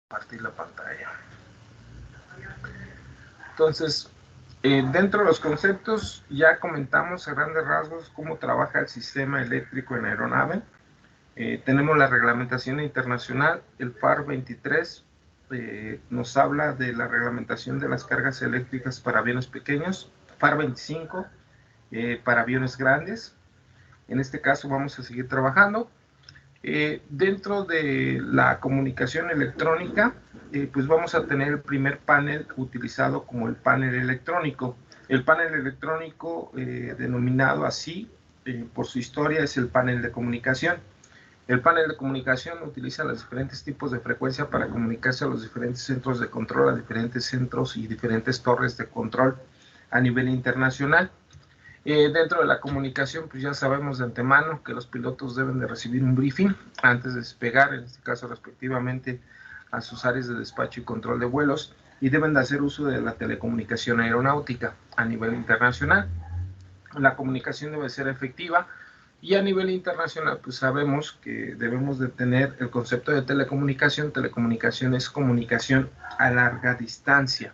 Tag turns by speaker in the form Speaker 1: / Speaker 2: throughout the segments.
Speaker 1: Compartir la pantalla. Entonces, dentro de los conceptos ya comentamos a grandes rasgos cómo trabaja el sistema eléctrico en aeronave. Tenemos la reglamentación internacional, el FAR 23 nos habla de la reglamentación de las cargas eléctricas para aviones pequeños, FAR 25 para aviones grandes. En este caso vamos a seguir trabajando. Dentro de la comunicación electrónica, pues vamos a tener el primer panel utilizado como el panel electrónico. El panel electrónico, denominado así por su historia, es el panel de comunicación. El panel de comunicación utiliza los diferentes tipos de frecuencia para comunicarse a los diferentes centros de control, a diferentes centros y diferentes torres de control a nivel internacional. Dentro de la comunicación, pues ya sabemos de antemano que los pilotos deben de recibir un briefing antes de despegar, en este caso respectivamente a sus áreas de despacho y control de vuelos, y deben de hacer uso de la telecomunicación aeronáutica a nivel internacional. La comunicación debe ser efectiva, y a nivel internacional pues sabemos que debemos de tener el concepto de telecomunicación. Telecomunicación es comunicación a larga distancia.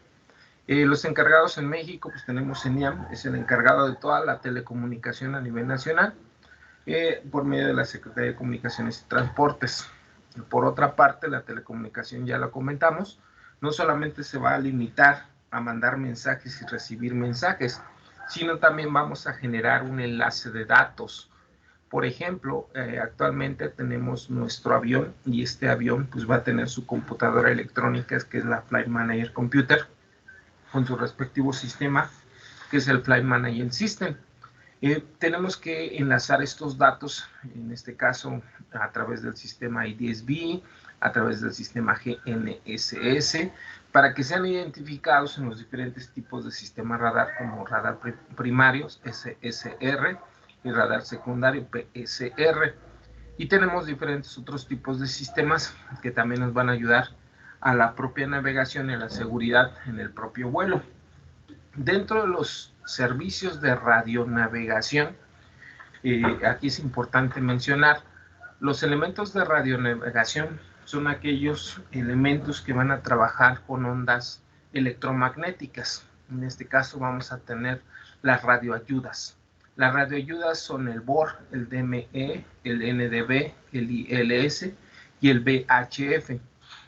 Speaker 1: Los encargados en México, pues tenemos ENIAM, es el encargado de toda la telecomunicación a nivel nacional, por medio de la Secretaría de Comunicaciones y Transportes. Por otra parte, la telecomunicación, ya lo comentamos, no solamente se va a limitar a mandar mensajes y recibir mensajes, sino también vamos a generar un enlace de datos. Por ejemplo, actualmente tenemos nuestro avión, y este avión pues va a tener su computadora electrónica, que es la Flight Manager Computer, con su respectivo sistema, que es el Flight Management System. Tenemos que enlazar estos datos, en este caso a través del sistema IDSB, a través del sistema GNSS, para que sean identificados en los diferentes tipos de sistema radar, como radar primarios, SSR, y radar secundario, PSR. Y tenemos diferentes otros tipos de sistemas que también nos van a ayudar a la propia navegación y a la seguridad en el propio vuelo. Dentro de los servicios de radionavegación, aquí es importante mencionar, los elementos de radionavegación son aquellos elementos que van a trabajar con ondas electromagnéticas. En este caso vamos a tener las radioayudas. Las radioayudas son el BOR, el DME, el NDB, el ILS y el VHF.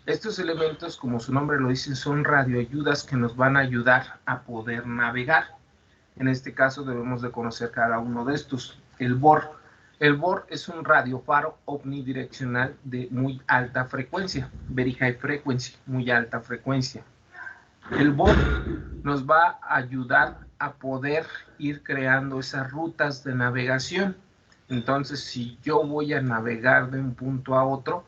Speaker 1: Estos elementos, como su nombre lo dice, son radioayudas que nos van a ayudar a poder navegar. En este caso debemos de conocer cada uno de estos. El BOR. El BOR es un radiofaro omnidireccional de muy alta frecuencia, very high frequency, muy alta frecuencia. El BOR nos va a ayudar a poder ir creando esas rutas de navegación. Entonces, si yo voy a navegar de un punto a otro,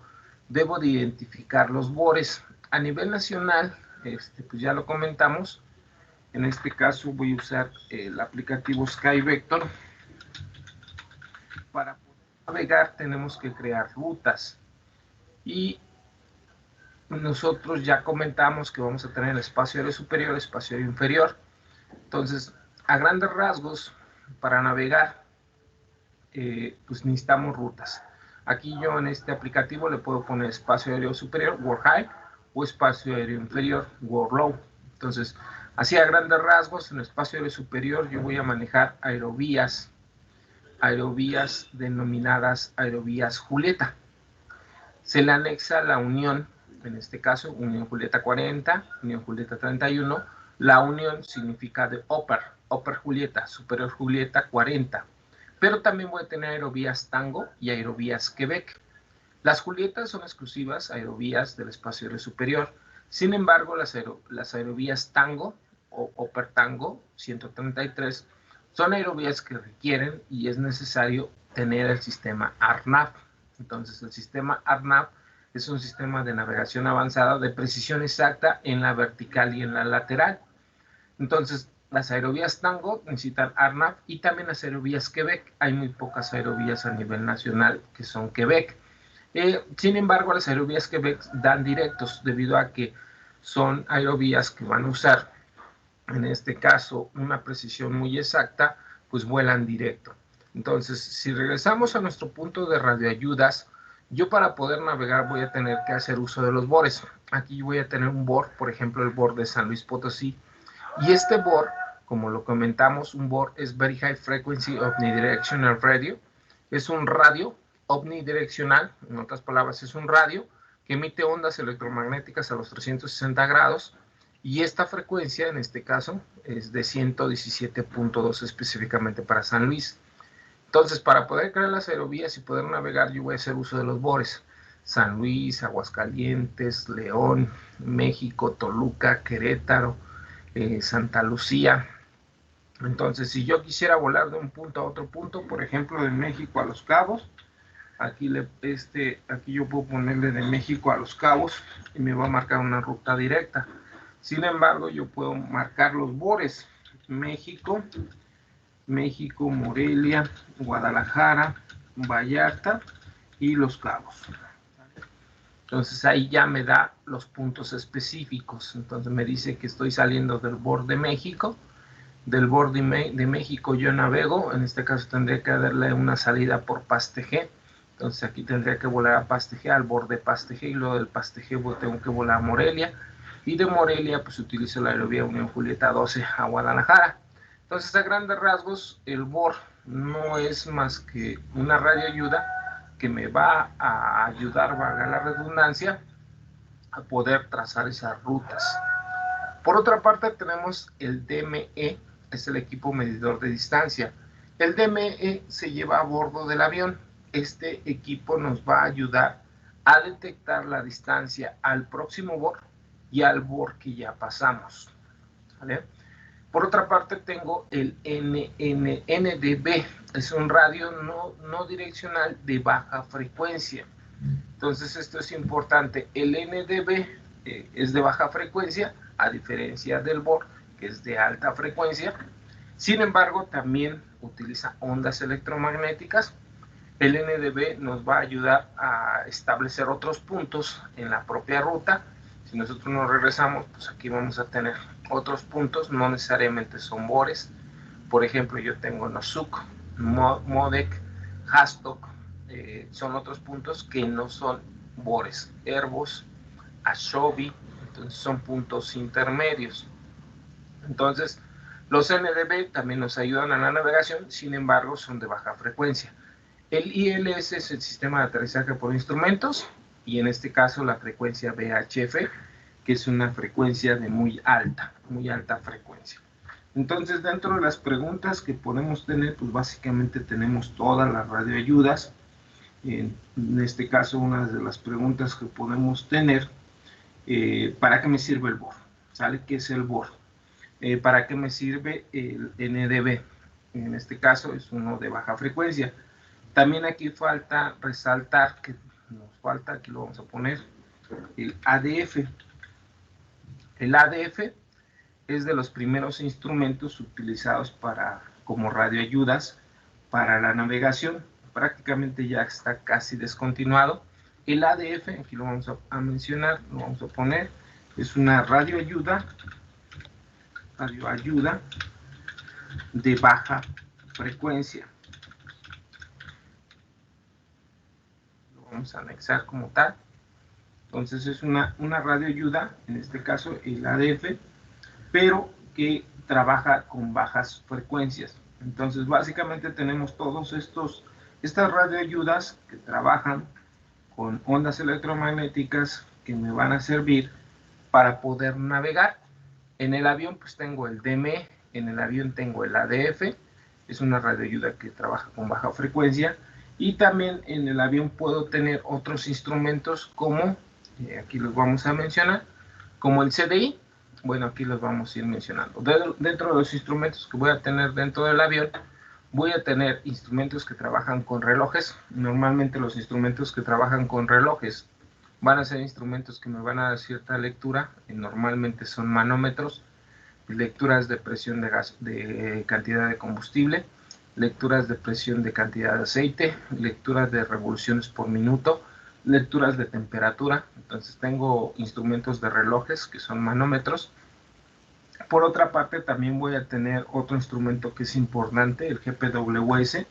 Speaker 1: debo de identificar los BORes. A nivel nacional, pues ya lo comentamos. En este caso voy a usar el aplicativo SkyVector. Para poder navegar tenemos que crear rutas, y nosotros ya comentamos que vamos a tener el espacio aéreo superior, el espacio aéreo inferior. Entonces, a grandes rasgos, para navegar, pues necesitamos rutas. Aquí yo en este aplicativo le puedo poner espacio aéreo superior, World High, o espacio aéreo inferior, World Low. Entonces, así a grandes rasgos, en el espacio aéreo superior yo voy a manejar aerovías denominadas aerovías Julieta. Se le anexa la unión, en este caso, Unión Julieta 40, Unión Julieta 31. La unión significa de Upper Julieta, Superior Julieta 40. Pero también voy a tener aerovías Tango y aerovías Quebec. Las Julietas son exclusivas aerovías del espacio aéreo superior. Sin embargo, las aerovías Tango o Upper Tango 133 son aerovías que requieren y es necesario tener el sistema ARNAV. Entonces, el sistema ARNAV es un sistema de navegación avanzada de precisión exacta en la vertical y en la lateral. Entonces, las aerovías Tango necesitan ARNAV, y también las aerovías Quebec. Hay muy pocas aerovías a nivel nacional que son Quebec. Sin embargo, las aerovías Quebec dan directos, debido a que son aerovías que van a usar, en este caso, una precisión muy exacta, pues vuelan directo. Entonces, si regresamos a nuestro punto de radioayudas, Yo para poder navegar voy a tener que hacer uso de los bores. Aquí voy a tener un BOR, por ejemplo el BOR de San Luis Potosí, y este BOR, como lo comentamos, un BOR es Very High Frequency Omnidirectional Radio, es un radio omnidireccional, en otras palabras es un radio que emite ondas electromagnéticas a los 360 grados, y esta frecuencia en este caso es de 117.2 específicamente para San Luis. Entonces, para poder crear las aerovías y poder navegar, yo voy a hacer uso de los bores. San Luis, Aguascalientes, León, México, Toluca, Querétaro, Santa Lucía. Entonces, si yo quisiera volar de un punto a otro punto, por ejemplo, de México a Los Cabos, aquí yo puedo ponerle de México a Los Cabos y me va a marcar una ruta directa. Sin embargo, yo puedo marcar los bores. México, Morelia, Guadalajara, Vallarta y Los Cabos. Entonces ahí ya me da los puntos específicos. Entonces me dice que estoy saliendo del BOR de México. Del BOR de México yo navego. En este caso tendría que darle una salida por Pasteje. Entonces aquí tendría que volar a Pasteje, al BOR de Pasteje, y luego del Pasteje tengo que volar a Morelia. Y de Morelia pues utilizo la aerovía Unión Julieta 12 a Guadalajara. Entonces, a grandes rasgos, el BOR no es más que una radioayuda que me va a ayudar, valga la redundancia, a poder trazar esas rutas. Por otra parte, tenemos el DME, es el equipo medidor de distancia. El DME se lleva a bordo del avión. Este equipo nos va a ayudar a detectar la distancia al próximo BOR y al BOR que ya pasamos. ¿Vale? Por otra parte tengo el NDB, es un radio no direccional de baja frecuencia. Entonces esto es importante, el NDB es de baja frecuencia, a diferencia del BOR, que es de alta frecuencia. Sin embargo, también utiliza ondas electromagnéticas. El NDB nos va a ayudar a establecer otros puntos en la propia ruta. Si nosotros nos regresamos, pues aquí vamos a tener otros puntos, no necesariamente son bores. Por ejemplo, yo tengo Nosuk, Modec, Hastok, son otros puntos que no son bores. Herbos, Ashobi, entonces son puntos intermedios. Entonces, los NDB también nos ayudan a la navegación, sin embargo, son de baja frecuencia. El ILS es el sistema de aterrizaje por instrumentos, y en este caso la frecuencia VHF, que es una frecuencia de muy alta frecuencia. Entonces, dentro de las preguntas que podemos tener, pues básicamente tenemos todas las radioayudas. En este caso, una de las preguntas que podemos tener, ¿para qué me sirve el BOR? ¿Sale? ¿Qué es el BOR? ¿Para qué me sirve el NDB? En este caso es uno de baja frecuencia. También aquí falta resaltar que nos falta, aquí lo vamos a poner, el ADF. El ADF es de los primeros instrumentos utilizados como radioayudas para la navegación. Prácticamente ya está casi descontinuado. El ADF, aquí lo vamos a mencionar, lo vamos a poner, es una radioayuda de baja frecuencia. Lo vamos a anexar como tal. Entonces es una radioayuda, en este caso el ADF, pero que trabaja con bajas frecuencias. Entonces básicamente tenemos todos estas radioayudas que trabajan con ondas electromagnéticas que me van a servir para poder navegar. En el avión pues tengo el DME, en el avión tengo el ADF, es una radioayuda que trabaja con baja frecuencia, y también en el avión puedo tener otros instrumentos como, aquí los vamos a mencionar, como el CDI. Bueno, aquí los vamos a ir mencionando. Dentro de los instrumentos que voy a tener dentro del avión, voy a tener instrumentos que trabajan con relojes. Normalmente los instrumentos que trabajan con relojes van a ser instrumentos que me van a dar cierta lectura, normalmente son manómetros, lecturas de presión de gas, de cantidad de combustible, lecturas de presión de cantidad de aceite, lecturas de revoluciones por minuto, lecturas de temperatura. Entonces tengo instrumentos de relojes que son manómetros. Por otra parte, también voy a tener otro instrumento que es importante, el GPWS.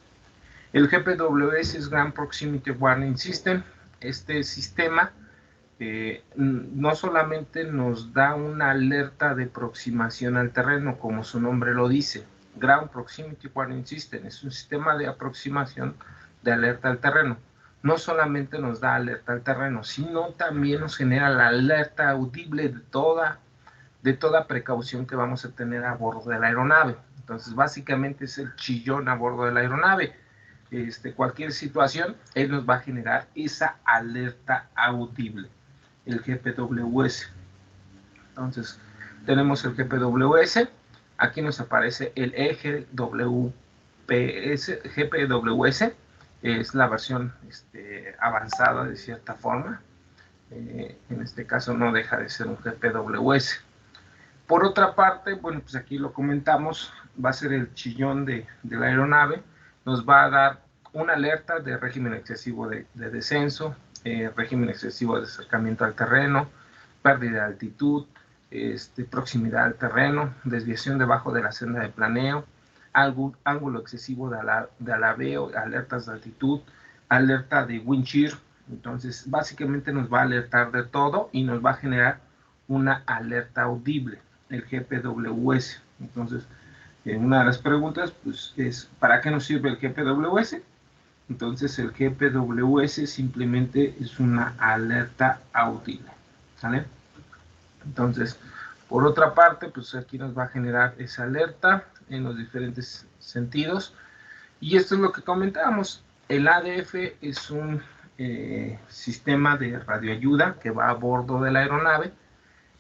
Speaker 1: El GPWS es Ground Proximity Warning System. Este sistema no solamente nos da una alerta de aproximación al terreno, como su nombre lo dice, Ground Proximity Warning System, es un sistema de aproximación de alerta al terreno. No solamente nos da alerta al terreno, sino también nos genera la alerta audible de toda precaución que vamos a tener a bordo de la aeronave. Entonces, básicamente es el chillón a bordo de la aeronave. Cualquier situación, él nos va a generar esa alerta audible, el GPWS. Entonces, tenemos el GPWS, aquí nos aparece el GPWS, es la versión avanzada de cierta forma. En este caso no deja de ser un GPWS. Por otra parte, bueno, pues aquí lo comentamos, va a ser el chillón de la aeronave, nos va a dar una alerta de régimen excesivo de descenso, régimen excesivo de acercamiento al terreno, pérdida de altitud, proximidad al terreno, desviación debajo de la senda de planeo, ángulo excesivo de alabeo, alertas de altitud, alerta de wind shear. Entonces, básicamente nos va a alertar de todo y nos va a generar una alerta audible, el GPWS. Entonces, una de las preguntas pues, es, ¿para qué nos sirve el GPWS? Entonces, el GPWS simplemente es una alerta audible, ¿sale? Entonces, por otra parte, pues aquí nos va a generar esa alerta en los diferentes sentidos. Y esto es lo que comentábamos. El ADF es un sistema de radioayuda que va a bordo de la aeronave,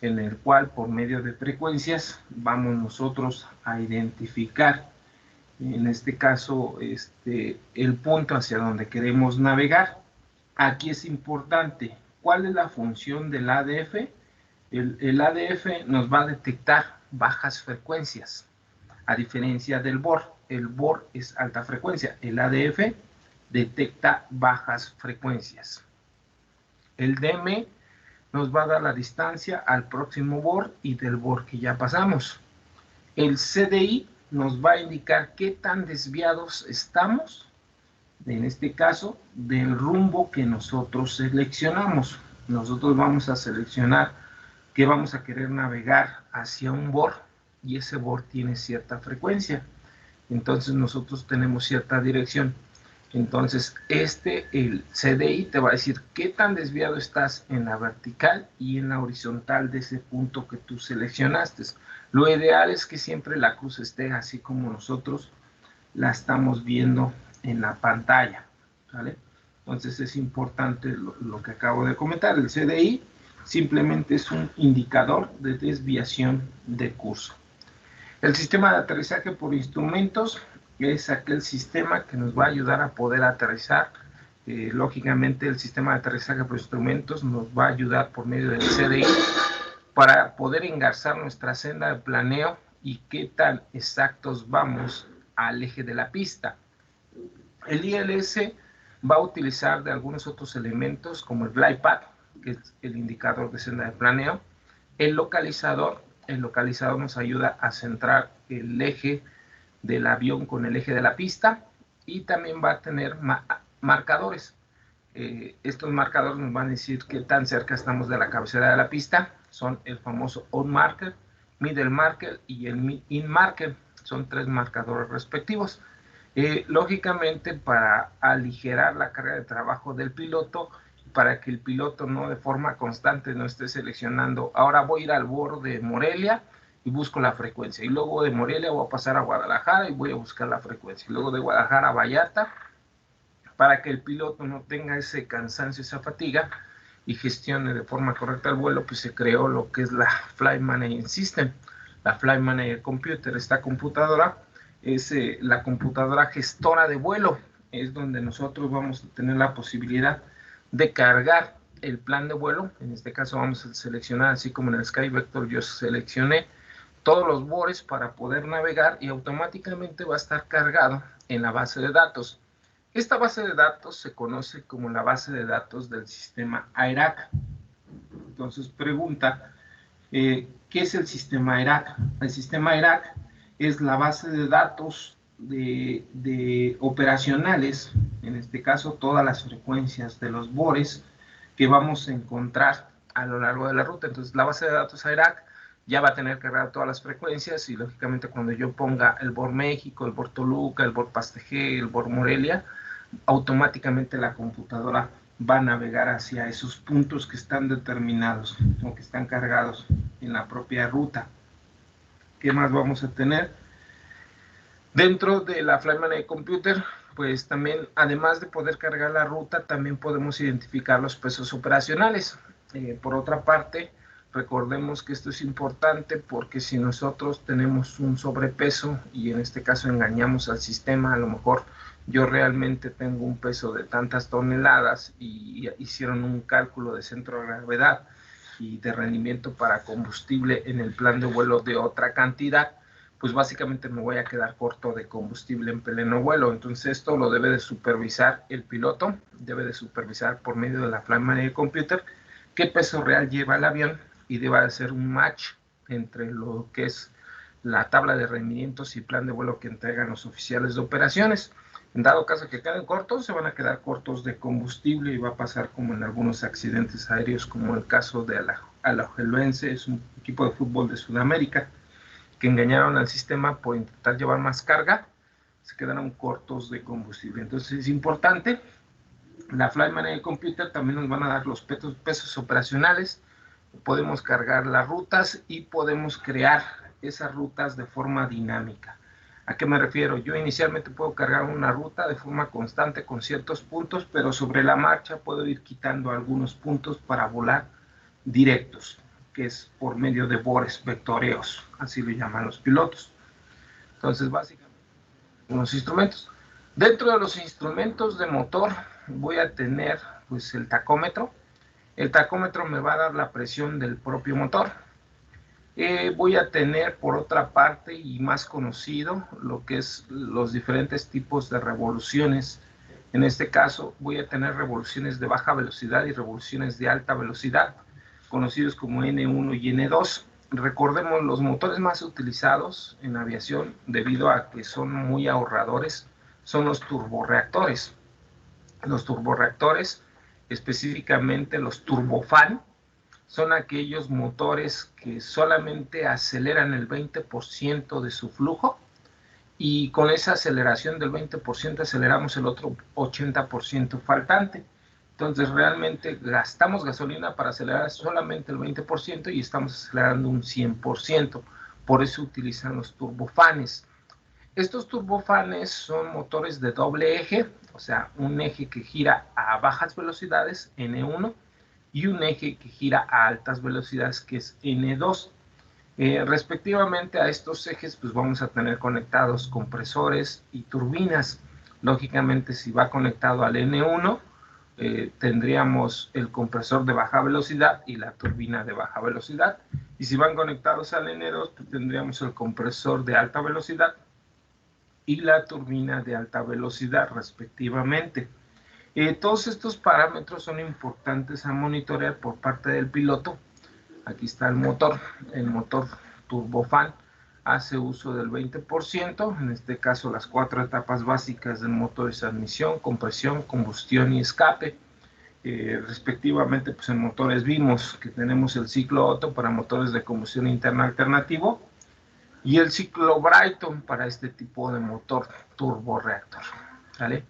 Speaker 1: en el cual por medio de frecuencias vamos nosotros a identificar, en este caso, el punto hacia donde queremos navegar. Aquí es importante, ¿cuál es la función del ADF? El ADF nos va a detectar bajas frecuencias, a diferencia del BOR. El BOR es alta frecuencia, el ADF detecta bajas frecuencias. El DM nos va a dar la distancia al próximo BOR y del BOR que ya pasamos. El CDI nos va a indicar qué tan desviados estamos, en este caso, del rumbo que nosotros seleccionamos. Nosotros vamos a seleccionar que vamos a querer navegar hacia un BOR y ese BOR tiene cierta frecuencia. Entonces nosotros tenemos cierta dirección. Entonces el CDI te va a decir qué tan desviado estás en la vertical y en la horizontal de ese punto que tú seleccionaste. Lo ideal es que siempre la cruz esté así como nosotros la estamos viendo en la pantalla, ¿vale? Entonces es importante lo que acabo de comentar. El CDI simplemente es un indicador de desviación de curso. El sistema de aterrizaje por instrumentos es aquel sistema que nos va a ayudar a poder aterrizar. Lógicamente el sistema de aterrizaje por instrumentos nos va a ayudar por medio del CDI para poder engarzar nuestra senda de planeo y qué tan exactos vamos al eje de la pista. El ILS va a utilizar de algunos otros elementos como el glide path, que es el indicador de senda de planeo, el localizador nos ayuda a centrar el eje del avión con el eje de la pista, y también va a tener marcadores. Estos marcadores nos van a decir qué tan cerca estamos de la cabecera de la pista. Son el famoso on marker, middle marker y el in marker. Son 3 marcadores respectivos. Lógicamente, para aligerar la carga de trabajo del piloto, para que el piloto no de forma constante no esté seleccionando, ahora voy a ir al borde de Morelia y busco la frecuencia, y luego de Morelia voy a pasar a Guadalajara y voy a buscar la frecuencia, y luego de Guadalajara a Vallarta, para que el piloto no tenga ese cansancio, esa fatiga, y gestione de forma correcta el vuelo, pues se creó lo que es la Flight Management System, la Flight Manager Computer. Esta computadora es la computadora gestora de vuelo, es donde nosotros vamos a tener la posibilidad de cargar el plan de vuelo. En este caso vamos a seleccionar, así como en el SkyVector yo seleccioné todos los BORes para poder navegar, y automáticamente va a estar cargado en la base de datos. Esta base de datos se conoce como la base de datos del sistema AERAC. Entonces pregunta, ¿qué es el sistema AERAC? El sistema AERAC es la base de datos de operacionales, en este caso todas las frecuencias de los BORes, que vamos a encontrar a lo largo de la ruta. Entonces la base de datos AIRAC ya va a tener cargado todas las frecuencias y lógicamente cuando yo ponga el BOR México, el BOR Toluca, el BOR Pastegé, el BOR Morelia, automáticamente la computadora va a navegar hacia esos puntos que están determinados o que están cargados en la propia ruta. ¿Qué más vamos a tener? Dentro de la Flight Management Computer, pues también, además de poder cargar la ruta, también podemos identificar los pesos operacionales. Por otra parte, recordemos que esto es importante porque si nosotros tenemos un sobrepeso y en este caso engañamos al sistema, a lo mejor yo realmente tengo un peso de tantas toneladas y hicieron un cálculo de centro de gravedad y de rendimiento para combustible en el plan de vuelo de otra cantidad, pues básicamente me voy a quedar corto de combustible en pleno vuelo. Entonces esto lo debe de supervisar el piloto, debe de supervisar por medio de la Flight Management Computer qué peso real lleva el avión y debe hacer un match entre lo que es la tabla de rendimientos y plan de vuelo que entregan los oficiales de operaciones. En dado caso que queden cortos, se van a quedar cortos de combustible y va a pasar como en algunos accidentes aéreos, como el caso de Alajuelense, es un equipo de fútbol de Sudamérica, que engañaron al sistema por intentar llevar más carga, se quedaron cortos de combustible. Entonces es importante, la Flight Management Computer también nos van a dar los pesos operacionales, podemos cargar las rutas y podemos crear esas rutas de forma dinámica. ¿A qué me refiero? Yo inicialmente puedo cargar una ruta de forma constante con ciertos puntos, pero sobre la marcha puedo ir quitando algunos puntos para volar directos, que es por medio de bores, vectoreos, así lo llaman los pilotos. Entonces, básicamente, unos instrumentos. Dentro de los instrumentos de motor voy a tener pues el tacómetro. El tacómetro me va a dar la presión del propio motor. Voy a tener por otra parte y más conocido lo que es los diferentes tipos de revoluciones. En este caso voy a tener revoluciones de baja velocidad y revoluciones de alta velocidad, conocidos como N1 y N2. Recordemos, los motores más utilizados en aviación, debido a que son muy ahorradores, son los turborreactores. Los turborreactores, específicamente los turbofan, son aquellos motores que solamente aceleran el 20% de su flujo y con esa aceleración del 20% aceleramos el otro 80% faltante. Entonces realmente gastamos gasolina para acelerar solamente el 20% y estamos acelerando un 100%. Por eso utilizan los turbofanes. Estos turbofanes son motores de doble eje, o sea, un eje que gira a bajas velocidades, N1, y un eje que gira a altas velocidades, que es N2. Respectivamente a estos ejes, pues vamos a tener conectados compresores y turbinas. Lógicamente, si va conectado al N1, tendríamos el compresor de baja velocidad y la turbina de baja velocidad. Y si van conectados al N2, pues tendríamos el compresor de alta velocidad y la turbina de alta velocidad, respectivamente. Todos estos parámetros son importantes a monitorear por parte del piloto. Aquí está el motor turbofan hace uso del 20%, en este caso las 4 etapas básicas del motor es admisión, compresión, combustión y escape. Respectivamente, pues en motores vimos que tenemos el ciclo Otto para motores de combustión interna alternativo y el ciclo Brayton para este tipo de motor turborreactor, ¿vale?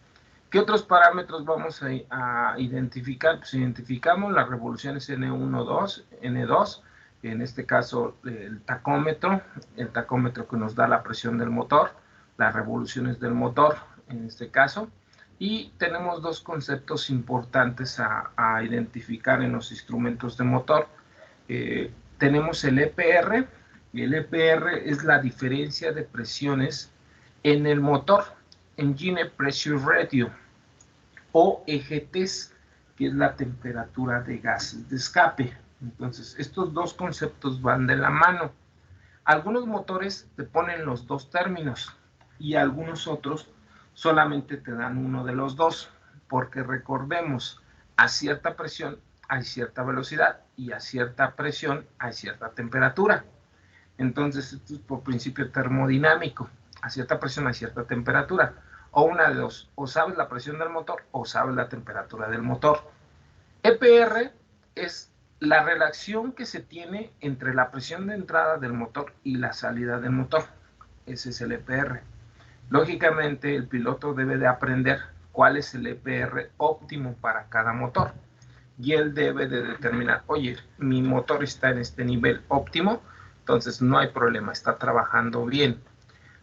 Speaker 1: ¿Qué otros parámetros vamos a identificar? Pues identificamos las revoluciones N1, N2, en este caso el tacómetro que nos da la presión del motor, las revoluciones del motor en este caso, y tenemos dos conceptos importantes a identificar en los instrumentos de motor. Tenemos el EPR, y el EPR es la diferencia de presiones en el motor, Engine Pressure Ratio, o EGTs, que es la temperatura de gases de escape. Entonces, estos dos conceptos van de la mano. Algunos motores te ponen los dos términos y algunos otros solamente te dan uno de los dos, porque recordemos, a cierta presión hay cierta velocidad y a cierta presión hay cierta temperatura. Entonces, esto es por principio termodinámico. A cierta presión hay cierta temperatura. O una de dos, o sabes la presión del motor o sabes la temperatura del motor. EPR es la relación que se tiene entre la presión de entrada del motor y la salida del motor. Ese es el EPR. Lógicamente, el piloto debe de aprender cuál es el EPR óptimo para cada motor. Y él debe de determinar, oye, mi motor está en este nivel óptimo, entonces no hay problema, está trabajando bien.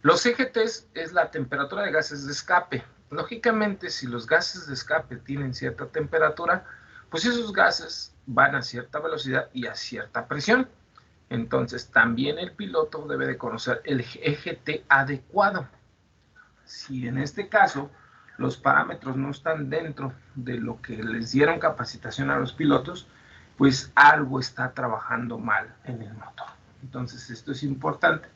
Speaker 1: Los EGTs es la temperatura de gases de escape. Lógicamente, si los gases de escape tienen cierta temperatura, pues esos gases van a cierta velocidad y a cierta presión. Entonces, también el piloto debe de conocer el EGT adecuado. Si en este caso los parámetros no están dentro de lo que les dieron capacitación a los pilotos, pues algo está trabajando mal en el motor. Entonces, esto es importante,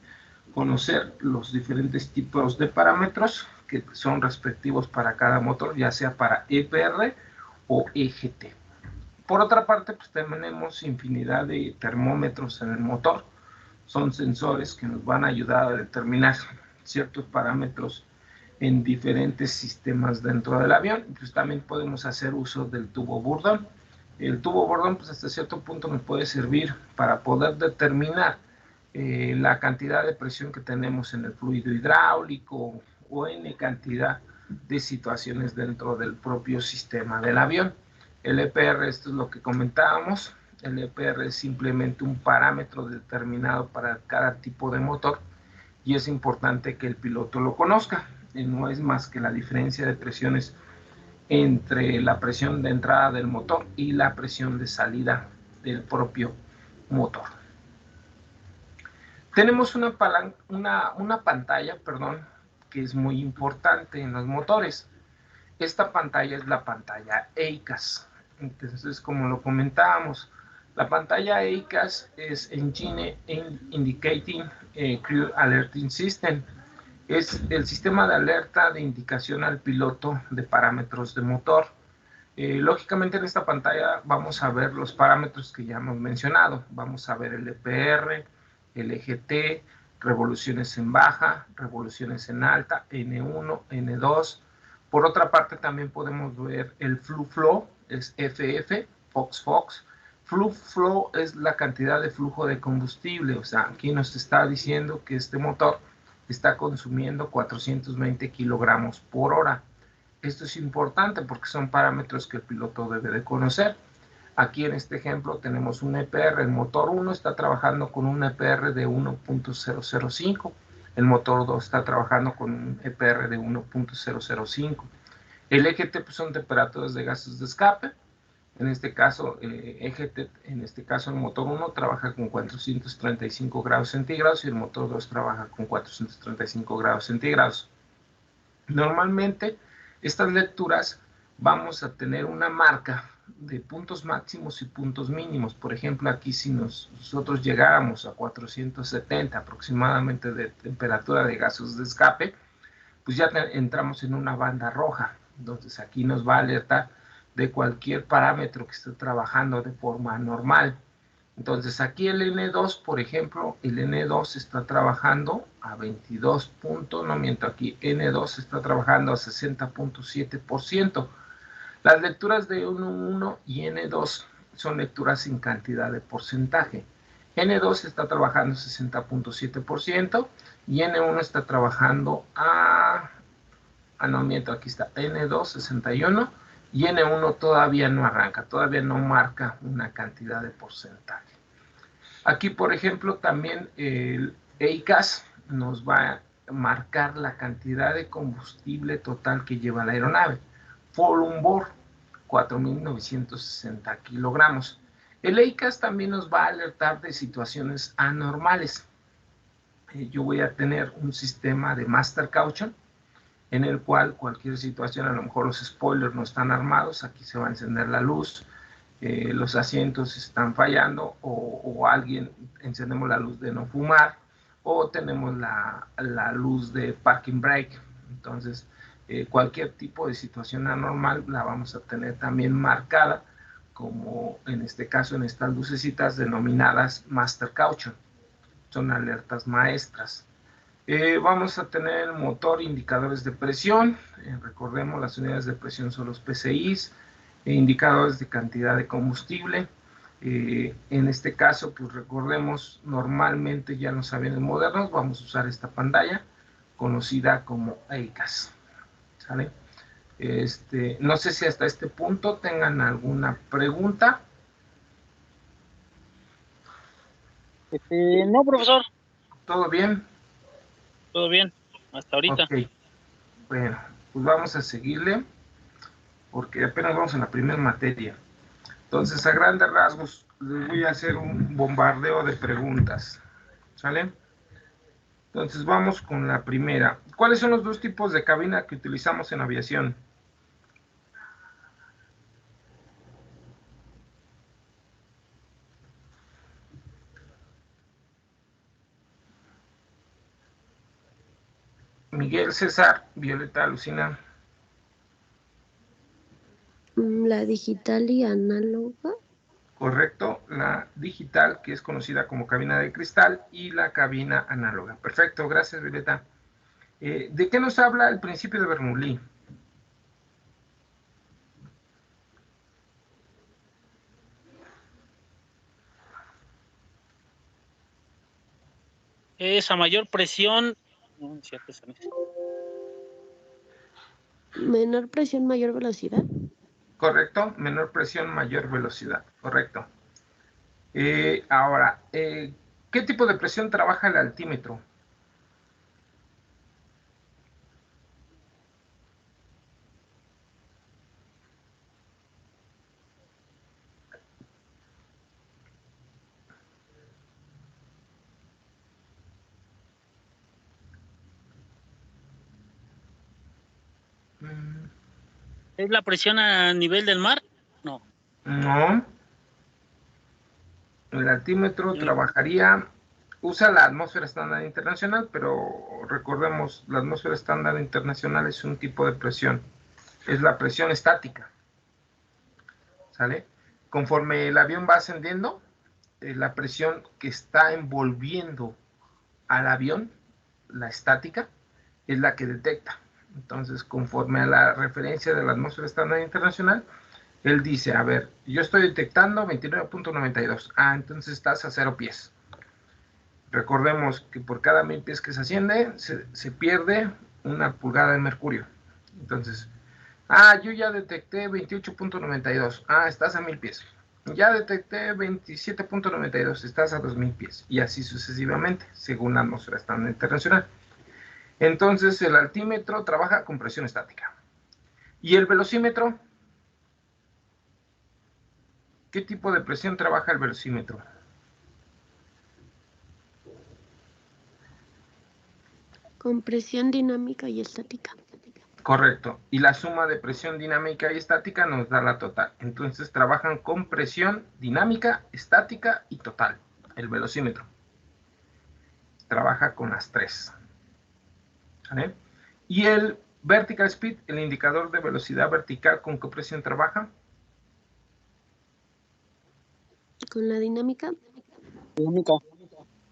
Speaker 1: conocer los diferentes tipos de parámetros que son respectivos para cada motor, ya sea para EPR o EGT. Por otra parte, pues tenemos infinidad de termómetros en el motor. Son sensores que nos van a ayudar a determinar ciertos parámetros en diferentes sistemas dentro del avión. Pues también podemos hacer uso del tubo Bourdon. El tubo Bourdon, pues hasta cierto punto nos puede servir para poder determinar la cantidad de presión que tenemos en el fluido hidráulico o en cantidad de situaciones dentro del propio sistema del avión. El EPR, esto es lo que comentábamos, el EPR es simplemente un parámetro determinado para cada tipo de motor y es importante que el piloto lo conozca. No es más que la diferencia de presiones entre la presión de entrada del motor y la presión de salida del propio motor. Tenemos una pantalla, que es muy importante en los motores. Esta pantalla es la pantalla EICAS. Entonces, como lo comentábamos, la pantalla EICAS es Engine Indicating Crew Alerting System. Es el sistema de alerta de indicación al piloto de parámetros de motor. Lógicamente en esta pantalla vamos a ver los parámetros que ya hemos mencionado. Vamos a ver el EPR, el EGT, revoluciones en baja, revoluciones en alta, N1, N2. Por otra parte también podemos ver el Flow, es FF, Fox. Flow es la cantidad de flujo de combustible. O sea, aquí nos está diciendo que este motor está consumiendo 420 kilogramos por hora. Esto es importante porque son parámetros que el piloto debe de conocer. Aquí en este ejemplo tenemos un EPR, el motor 1 está trabajando con un EPR de 1.005, el motor 2 está trabajando con un EPR de 1.005. El EGT pues, son temperaturas de gases de escape. En este caso, EGT, en este caso el motor 1 trabaja con 435 grados centígrados y el motor 2 trabaja con 435 grados centígrados. Normalmente, estas lecturas vamos a tener una marca de puntos máximos y puntos mínimos. Por ejemplo, aquí si nosotros llegáramos a 470 aproximadamente de temperatura de gases de escape, pues ya entramos en una banda roja. Entonces aquí nos va a alertar de cualquier parámetro que esté trabajando de forma normal. Entonces aquí el N2, por ejemplo, el N2 está trabajando a 22 puntos, no miento, aquí N2 está trabajando a 60.7%. Las lecturas de N1 y N2 son lecturas sin cantidad de porcentaje. N2 está trabajando 60.7% y N1 está trabajando no miento, aquí está N2 61 y N1 todavía no arranca, todavía no marca una cantidad de porcentaje. Aquí, por ejemplo, también el EICAS nos va a marcar la cantidad de combustible total que lleva la aeronave. Full on board, 4.960 kilogramos. El EICAS también nos va a alertar de situaciones anormales. Yo voy a tener un sistema de master caution en el cual cualquier situación, a lo mejor los spoilers no están armados, aquí se va a encender la luz, los asientos están fallando o alguien encendemos la luz de no fumar o tenemos la luz de parking brake. Entonces, cualquier tipo de situación anormal la vamos a tener también marcada, como en este caso en estas lucecitas denominadas Master Caution. Son alertas maestras. Vamos a tener motor, indicadores de presión. Recordemos, las unidades de presión son los PSIs. indicadores de cantidad de combustible. En este caso, pues recordemos, normalmente ya en los aviones modernos vamos a usar esta pantalla conocida como EICAS. ¿Sale? No sé si hasta este punto tengan alguna pregunta.
Speaker 2: No, profesor.
Speaker 1: ¿Todo bien?
Speaker 2: Todo bien, hasta ahorita.
Speaker 1: Ok, bueno, pues vamos a seguirle, porque apenas vamos en la primera materia. Entonces, a grandes rasgos, les voy a hacer un bombardeo de preguntas. ¿Sale? Entonces, vamos con la primera. ¿Cuáles son los dos tipos de cabina que utilizamos en aviación? Miguel, César, Violeta, Lucina.
Speaker 3: La digital y análoga.
Speaker 1: Correcto, la digital, que es conocida como cabina de cristal, y la cabina análoga. Perfecto, gracias, Violeta. ¿De qué nos habla el principio de Bernoulli?
Speaker 2: Es a mayor presión. No, es cierto,
Speaker 3: Menor presión, mayor velocidad.
Speaker 1: Correcto, menor presión, mayor velocidad. Correcto. Ahora, ¿qué tipo de presión trabaja el altímetro?
Speaker 2: ¿Es la presión a nivel del mar? No.
Speaker 1: No. El altímetro trabajaría, usa la atmósfera estándar internacional, pero recordemos, la atmósfera estándar internacional es un tipo de presión. Es la presión estática. ¿Sale? Conforme el avión va ascendiendo, la presión que está envolviendo al avión, la estática, es la que detecta. Entonces, conforme a la referencia de la atmósfera estándar internacional, él dice, a ver, yo estoy detectando 29.92. Ah, entonces estás a 0 pies. Recordemos que por cada 1000 pies que se asciende, se pierde una pulgada de mercurio. Entonces, yo ya detecté 28.92. Estás a 1000 pies. Ya detecté 27.92. Estás a 2000 pies. Y así sucesivamente, según la atmósfera estándar internacional. Entonces, el altímetro trabaja con presión estática. ¿Y el velocímetro? ¿Qué tipo de presión trabaja el velocímetro?
Speaker 3: Con presión dinámica y estática.
Speaker 1: Correcto. Y la suma de presión dinámica y estática nos da la total. Entonces trabajan con presión dinámica, estática y total. El velocímetro trabaja con las tres. ¿Vale? Y el vertical speed, el indicador de velocidad vertical, ¿con qué presión trabaja?
Speaker 3: Con la dinámica.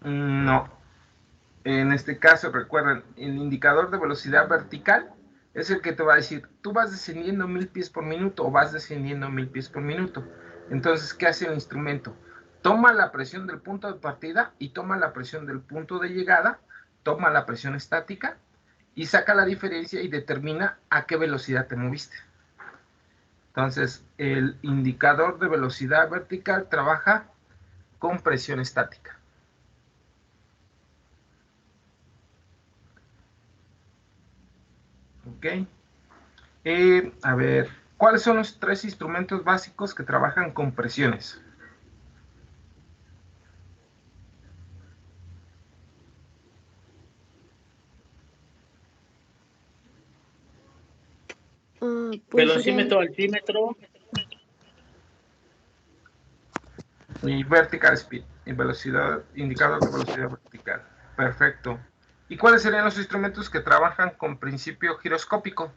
Speaker 1: No. En este caso, recuerden, el indicador de velocidad vertical es el que te va a decir, tú vas descendiendo 1000 pies por minuto o vas descendiendo 1000 pies por minuto. Entonces, ¿qué hace el instrumento? Toma la presión del punto de partida y toma la presión del punto de llegada, toma la presión estática y saca la diferencia y determina a qué velocidad te moviste. Entonces, el indicador de velocidad vertical trabaja con presión estática. ¿Ok? A ver, ¿cuáles son los tres instrumentos básicos que trabajan con presiones?
Speaker 3: Pues
Speaker 2: velocímetro, altímetro.
Speaker 1: Y vertical speed, y velocidad, indicador de velocidad vertical. Perfecto. ¿Y cuáles serían los instrumentos que trabajan con principio giroscópico?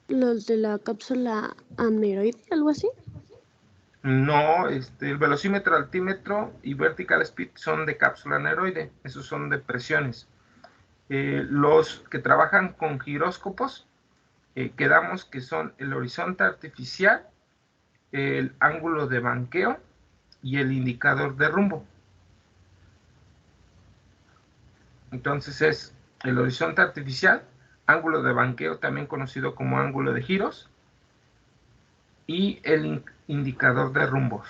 Speaker 3: Los de la cápsula aneroide, algo así.
Speaker 1: No, el velocímetro, altímetro y vertical speed son de cápsula aneroide. Esos son de presiones. Los que trabajan con giróscopos, quedamos que son el horizonte artificial, el ángulo de banqueo y el indicador de rumbo. Entonces es el horizonte artificial, ángulo de banqueo también conocido como ángulo de giros, y el indicador de rumbos.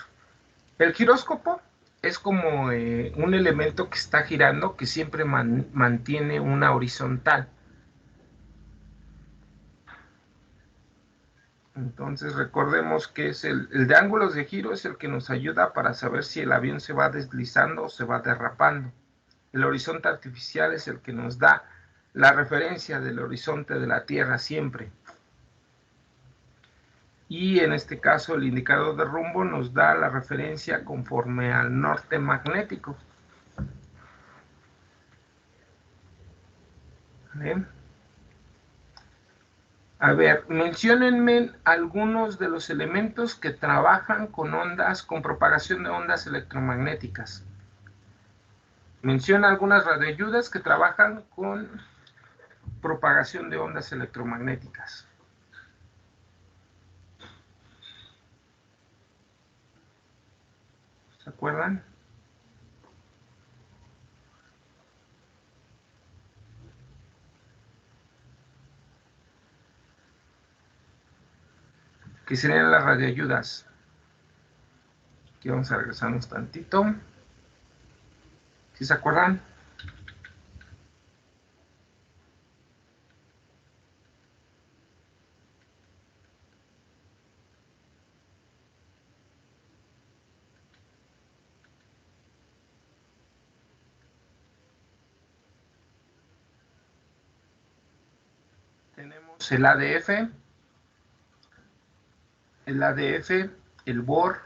Speaker 1: El giróscopo es como un elemento que está girando, que siempre mantiene una horizontal. Entonces recordemos que es el de ángulos de giro, es el que nos ayuda para saber si el avión se va deslizando o se va derrapando. El horizonte artificial es el que nos da la referencia del horizonte de la Tierra siempre. Y en este caso el indicador de rumbo nos da la referencia conforme al norte magnético. ¿Vale? A ver, menciónenme algunos de los elementos que trabajan con ondas, con propagación de ondas electromagnéticas. Menciona algunas radioayudas que trabajan con propagación de ondas electromagnéticas. ¿Se acuerdan? ¿Qué serían las radioayudas? Aquí vamos a regresarnos tantito. ¿Sí se acuerdan? Tenemos el ADF, el BOR,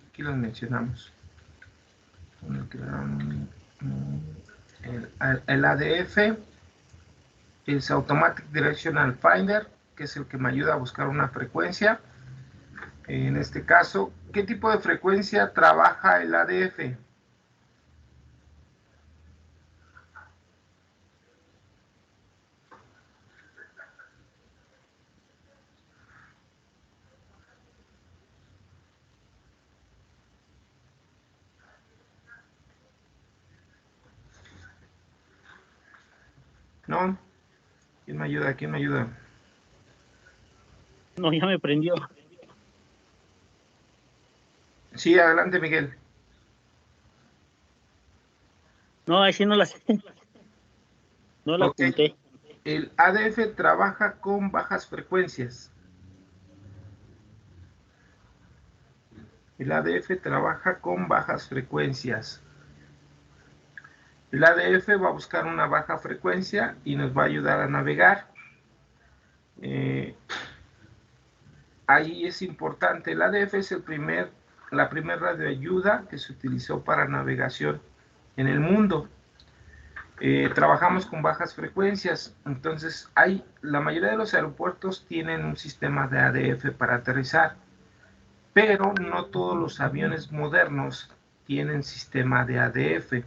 Speaker 1: aquí los mencionamos. El ADF es Automatic Directional Finder, que es el que me ayuda a buscar una frecuencia. En este caso, ¿qué tipo de frecuencia trabaja el ADF? ¿No? ¿Quién me ayuda? ¿Quién me ayuda?
Speaker 2: No, ya me prendió.
Speaker 1: Sí, adelante, Miguel.
Speaker 2: No, ahí sí no la sé. No la
Speaker 1: Ok.
Speaker 2: apunté.
Speaker 1: El ADF trabaja con bajas frecuencias. El ADF trabaja con bajas frecuencias. El ADF va a buscar una baja frecuencia y nos va a ayudar a navegar. Ahí es importante. El ADF es la primera radioayuda que se utilizó para navegación en el mundo. Trabajamos con bajas frecuencias, entonces la mayoría de los aeropuertos tienen un sistema de ADF para aterrizar, pero no todos los aviones modernos tienen sistema de ADF.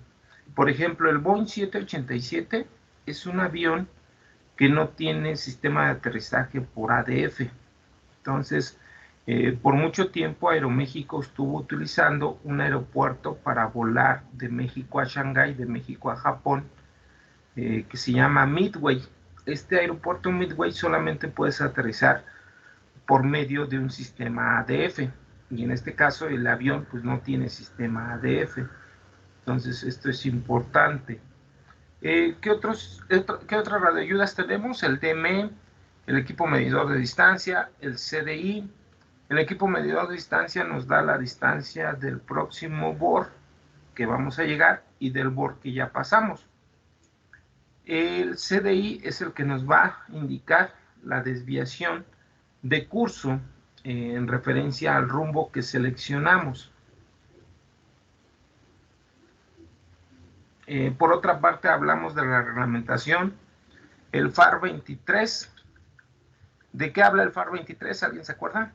Speaker 1: Por ejemplo, el Boeing 787 es un avión que no tiene sistema de aterrizaje por ADF. Entonces, por mucho tiempo Aeroméxico estuvo utilizando un aeropuerto para volar de México a Shanghái, de México a Japón, que se llama Midway. Este aeropuerto Midway solamente puedes aterrizar por medio de un sistema ADF, y en este caso el avión pues no tiene sistema ADF. Entonces esto es importante. ¿Qué otras radioayudas tenemos? El DME, el equipo medidor de distancia, el CDI. El equipo medidor de distancia nos da la distancia del próximo BOR que vamos a llegar y del BOR que ya pasamos. El CDI es el que nos va a indicar la desviación de curso en referencia al rumbo que seleccionamos. Por otra parte, hablamos de la reglamentación. El FAR 23. ¿De qué habla el FAR 23? ¿Alguien se acuerda?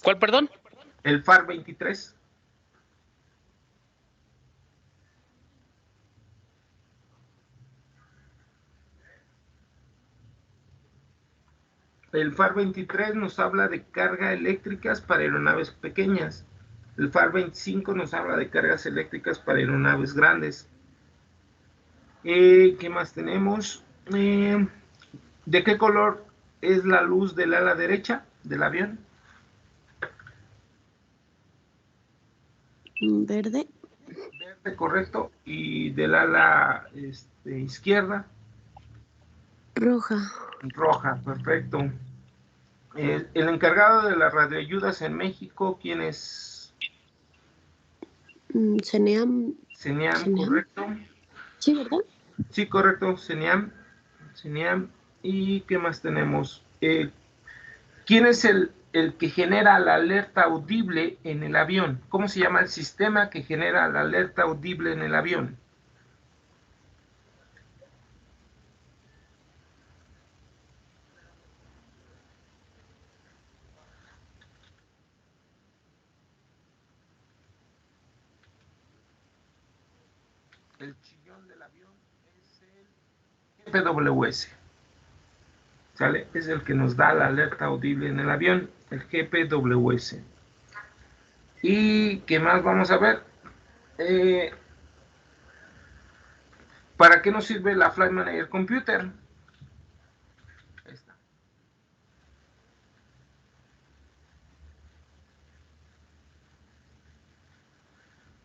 Speaker 2: ¿Cuál, perdón?
Speaker 1: El FAR 23. El FAR 23 nos habla de cargas eléctricas para aeronaves pequeñas. El FAR 25 nos habla de cargas eléctricas para aeronaves grandes. ¿Qué más tenemos? ¿De qué color es la luz del ala derecha del avión?
Speaker 3: Verde.
Speaker 1: Verde, correcto. ¿Y del ala izquierda?
Speaker 3: Roja.
Speaker 1: Roja, perfecto. El encargado de las radioayudas en México, ¿quién es?
Speaker 3: CENEAM.
Speaker 1: CENEAM, correcto.
Speaker 3: Sí, ¿verdad?
Speaker 1: Sí, correcto, CENEAM. CENEAM. ¿Y qué más tenemos? ¿Quién es el que genera la alerta audible en el avión? ¿Cómo se llama el sistema que genera la alerta audible en el avión? El chillón del avión es el GPWS. ¿Sale? Es el que nos da la alerta audible en el avión, el GPWS. ¿Y qué más vamos a ver? ¿Para qué nos sirve la Flight Manager Computer? Ahí está.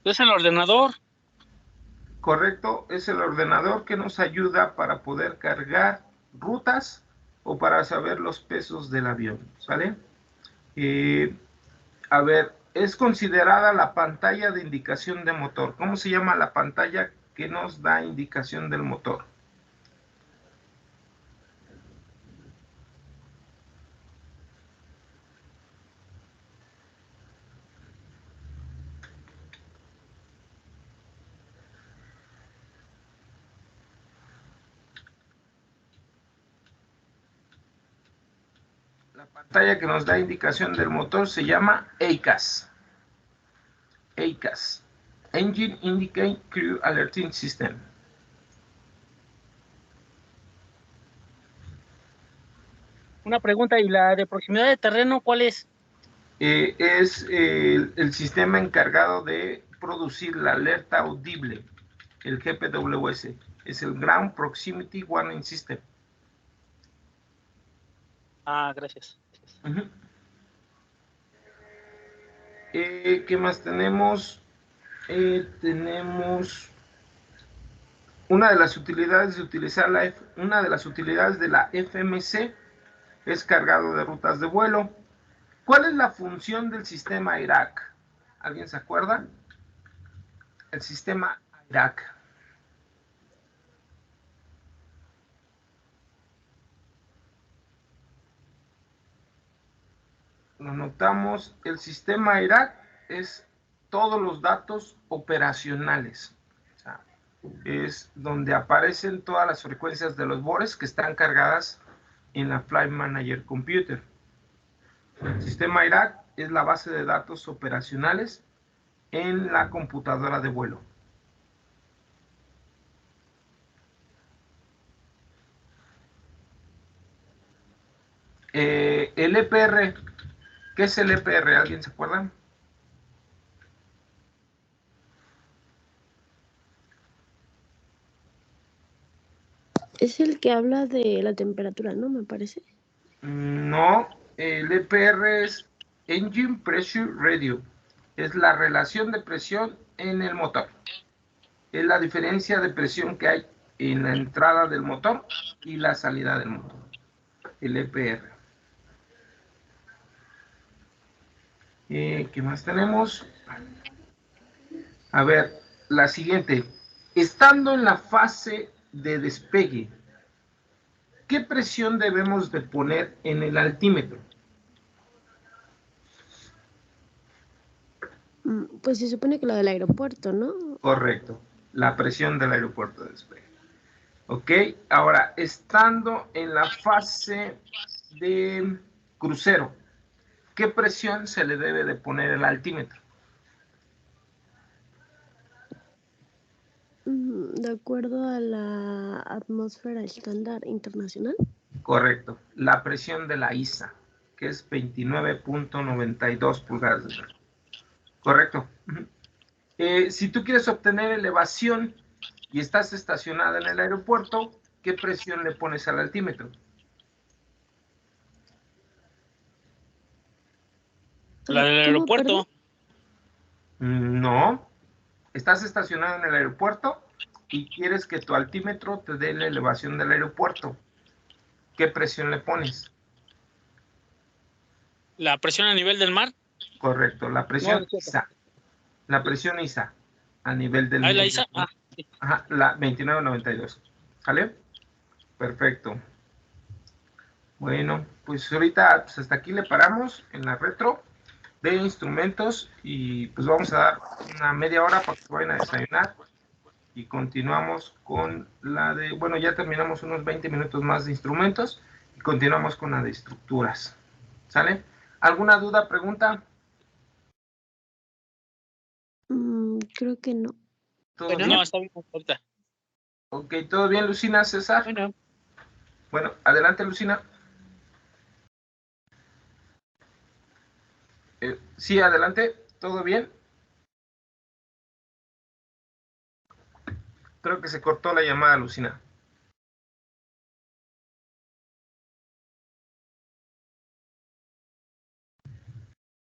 Speaker 2: Es el ordenador.
Speaker 1: Correcto, es el ordenador que nos ayuda para poder cargar rutas o para saber los pesos del avión, ¿sale? A ver, es considerada la pantalla de indicación de motor. ¿Cómo se llama la pantalla que nos da indicación del motor? La pantalla que nos da indicación del motor se llama EICAS. EICAS. Engine Indicate Crew Alerting System.
Speaker 2: Una pregunta, ¿y la de proximidad de terreno cuál es?
Speaker 1: Es el sistema encargado de producir la alerta audible, el GPWS. Es el Ground Proximity Warning System.
Speaker 2: Ah, gracias.
Speaker 1: ¿Qué más tenemos? Tenemos una de las utilidades de utilizar una de las utilidades de la FMC es cargado de rutas de vuelo. ¿Cuál es la función del sistema IRAC? ¿Alguien se acuerda? El sistema IRAC. Lo notamos, el sistema IRAC es todos los datos operacionales. O sea, es donde aparecen todas las frecuencias de los bores que están cargadas en la Flight Manager Computer. El sistema IRAC es la base de datos operacionales en la computadora de vuelo. El EPR, ¿qué es el EPR? ¿Alguien se acuerda?
Speaker 3: Es el que habla de la temperatura, ¿no? Me parece.
Speaker 1: No, el EPR es Engine Pressure Radio. Es la relación de presión en el motor. Es la diferencia de presión que hay en la entrada del motor y la salida del motor. El EPR. ¿Qué más tenemos? A ver, la siguiente. Estando en la fase de despegue, ¿qué presión debemos de poner en el altímetro?
Speaker 3: Pues se supone que lo del aeropuerto, ¿no?
Speaker 1: Correcto, la presión del aeropuerto de despegue. Ok, ahora, estando en la fase de crucero, ¿qué presión se le debe de poner el altímetro?
Speaker 3: De acuerdo a la atmósfera estándar internacional.
Speaker 1: Correcto. La presión de la ISA, que es 29.92 pulgadas. Correcto. Si tú quieres obtener elevación y estás estacionada en el aeropuerto, ¿qué presión le pones al altímetro?
Speaker 2: La del
Speaker 3: ¿Cómo,
Speaker 2: aeropuerto.
Speaker 1: No. Estás estacionado en el aeropuerto y quieres que tu altímetro te dé la elevación del aeropuerto. ¿Qué presión le pones?
Speaker 2: La presión a nivel del mar.
Speaker 1: Correcto, la presión
Speaker 2: No, es cierto.
Speaker 1: ISA. La presión ISA a nivel del
Speaker 2: Ahí la
Speaker 1: nivel.
Speaker 2: ISA. Ah, sí.
Speaker 1: Ajá, la 29.92. ¿Sale? Perfecto. Bueno, pues ahorita pues hasta aquí le paramos en la retro de instrumentos y pues vamos a dar una media hora para que vayan a desayunar y continuamos con la de, bueno, ya terminamos unos 20 minutos más de instrumentos y continuamos con la de estructuras. ¿Sale? ¿Alguna duda, pregunta?
Speaker 3: Creo que no.
Speaker 1: ¿Todo
Speaker 2: Bueno,
Speaker 1: bien?
Speaker 2: no, está bien ahorita.
Speaker 1: Ok, ¿todo bien, Lucina, César?
Speaker 2: Bueno,
Speaker 1: Bueno, adelante, Lucina. Sí, adelante, ¿todo bien? Creo que se cortó la llamada, Lucina.